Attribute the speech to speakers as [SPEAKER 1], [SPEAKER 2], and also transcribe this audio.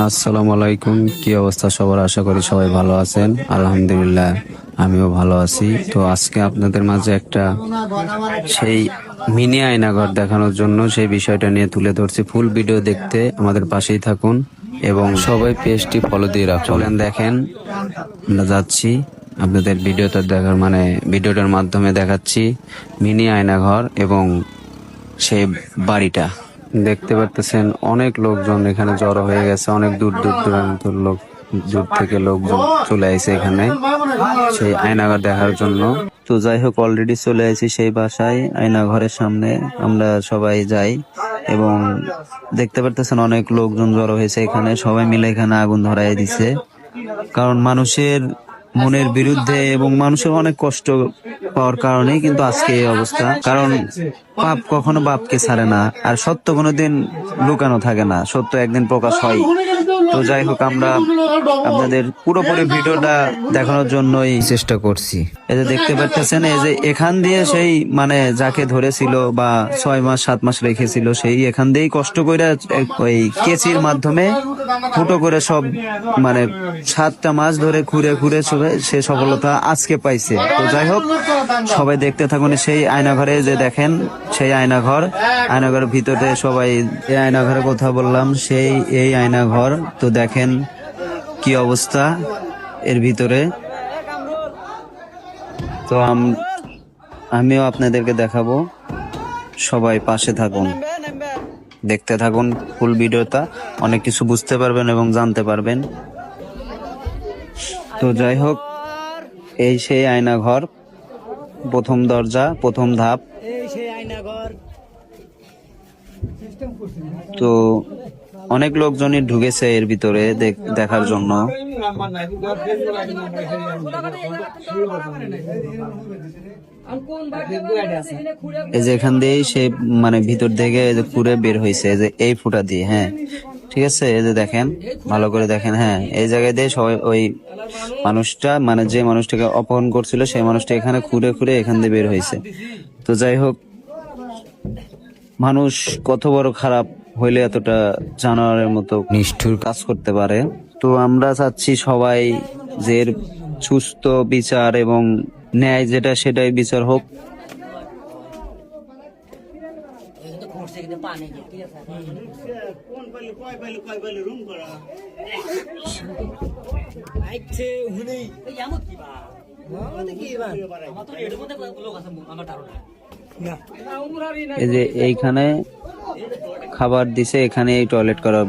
[SPEAKER 1] আসসালামু আলাইকুম। কি অবস্থা সবার? আশা করি সবাই ভালো আছেন। আলহামদুলিল্লাহ, আমিও ভালো আছি। তো আজকে আপনাদের মাঝে একটা সেই মিনি আয়নাঘর দেখানোর জন্য সেই বিষয়টা নিয়ে তুলে ধরছি। ফুল ভিডিও দেখতে আমাদের পাশেই থাকুন এবং সবাই পেজটি ফলো দিয়ে রাখুন। চলেন দেখেন, আমরা যাচ্ছি আপনাদের ভিডিওটা দেখার ভিডিওটার মাধ্যমে দেখাচ্ছি মিনি আয়নাঘর এবং সেই বাড়িটা দেখতে পারতেছেন। অনেক লোকজন এখানে জড়ো হয়ে গেছে, অনেক দূর দূর দূরান্তের লোক, দূর থেকে লোকজন চলে আসছে এখানে সেই আয়নাঘর দেখার জন্য। তো যাই হোক, অলরেডি চলে আসি সেই বাসায়, আয়নাঘরের সামনে আমরা সবাই যাই এবং দেখতে পারতেছেন অনেক লোকজন জড়ো হয়েছে এখানে। সবাই মিলে এখানে আগুন ধরাই দিছে, কারণ মানুষের মনের বিরুদ্ধে এবং মানুষের অনেক কষ্ট পাওয়ার কারণে কিন্তু আজকে এই অবস্থা। কারণ পাপ কখনো বাপকে ছাড়ে না, আর সত্য কোনোদিন লুকানো থাকে না, সত্য একদিন প্রকাশ হয়। তো যাই হোক, আমরা আপনাদের পুরোপুরি ভিডিওটা দেখানোর জন্যই চেষ্টা করছি। এই যে দেখতে পাচ্ছেন, এই যে এখান দিয়ে সেই যাকে ধরেছিল বা 6 মাস 7 মাস রেখেছিল, সেই এখান দিয়েই কষ্ট করে ওই কেচির মাধ্যমে ফুটো করে সব 7টা মাস ধরে ঘুরে ঘুরে সে সফলতা আজকে পাইছে। তো যাই হোক, সবাই দেখতে থাকুন। সেই আয়নাঘরে যে দেখেন, সেই আয়নাঘরের ভিতরে সবাই, এই আয়নাঘরের কথা বললাম, এই আয়নাঘর। তো দেখেন কি অবস্থা এর ভিতরে। তো আমিও আপনাদেরকে দেখাবো, সবাই পাশে থাকুন, দেখতে থাকুন ফুল ভিডিওটা, অনেক কিছু বুঝতে পারবেন এবং জানতে পারবেন। তো যাই হোক, এই সেই আয়নাঘর, প্রথম দরজা, প্রথম ধাপ। তো অনেক লোকজনই ঢুকেছে এর ভিতরে দেখার জন্য। এই যে এখান দিয়েই সে ভিতর থেকে ঘুরে বের হয়েছে, যে এই ফুটা দিয়ে। হ্যাঁ, ঠিক আছে, এই যে দেখেন, ভালো করে দেখেন। হ্যাঁ, এই জায়গায় দিয়ে সবাই ওই মানুষটা, যে মানুষটাকে অপহরণ করছিল, সেই মানুষটা এখানে ঘুরে ঘুরে এখান দিয়ে বের হয়েছে। তো যাই হোক, মানুষ কত বড় খারাপ হইলে এতটা জানোয়ারের মতো নিষ্ঠুর কাজ করতে পারে। তো আমরা চাচ্ছি সবাই যে এর সুস্থ বিচার এবং ন্যায় যেটা, সেটাই বিচার হোক। এই যে এইখানে খাবার দিছে, এখানে এই টয়লেট করা